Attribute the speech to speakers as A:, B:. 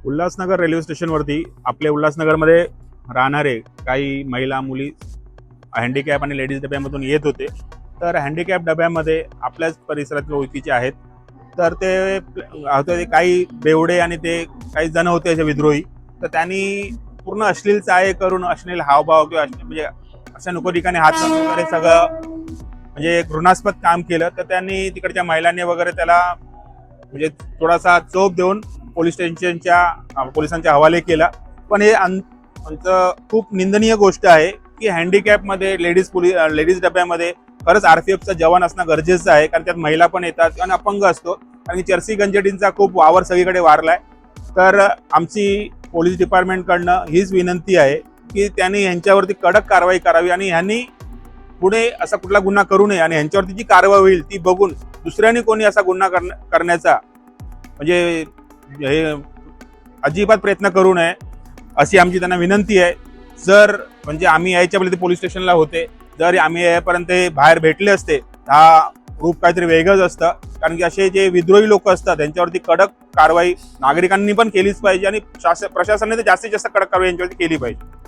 A: Ulhasnagar railway स्टेशनवरती आपल्या उल्हासनगरमध्ये राहणारे काही महिला मुली हँडिकॅप आणि लेडीज डब्यामधून येत होते। तर हँडिकॅप डब्यामध्ये आपल्याच परिसरातले ओळखीचे आहेत। तर ते काही बेवडे आणि ते काही जण होते असे विद्रोही। तर त्यांनी पूर्ण अश्लील चाळे करून अश्लील हावभाव किंवा म्हणजे अशा नको ठिकाणी हात लावून वगैरे सगळं म्हणजे घृणास्पद काम केलं। तर त्यांनी तिकडच्या महिलांनी वगैरे त्याला म्हणजे थोडासा चोप देऊन पोलिसांच्या हवाले केला। पण हे खूप निंदनीय गोष्ट आहे की हँडिकॅप मध्ये लेडीज डब्यामध्ये खरंच आरपीएफचा जवान असणं गरजेचं आहे, कारण त्यात महिला पण येतात आणि अपंग असतो आणि चर्सी गंजटींचा खूप वावर सगळीकडे वारलाय। तर आमची पोलीस डिपार्टमेंटकडनं हीच विनंती आहे की त्यांनी यांच्यावरती कडक कारवाई करावी आणि ह्यांनी पुढे असा कुठला गुन्हा करू नये आणि ह्यांच्यावरती जी कारवाई होईल ती बघून दुसऱ्यांनी कोणी असा गुन्हा करण्याचा म्हणजे हे अजिबात प्रयत्न करू नये अशी आमची त्यांना विनंती आहे। जर म्हणजे आम्ही यायच्या पहिले ते पोलीस स्टेशनला होते, जर आम्ही यापर्यंत बाहेर भेटले असते हा रूप काहीतरी वेगळंच असतं, कारण की असे जे विद्रोही लोक असतात त्यांच्यावरती कडक कारवाई नागरिकांनी पण केलीच पाहिजे आणि प्रशासनाने तर जास्तीत जास्त कडक कारवाई यांच्यावरती केली पाहिजे।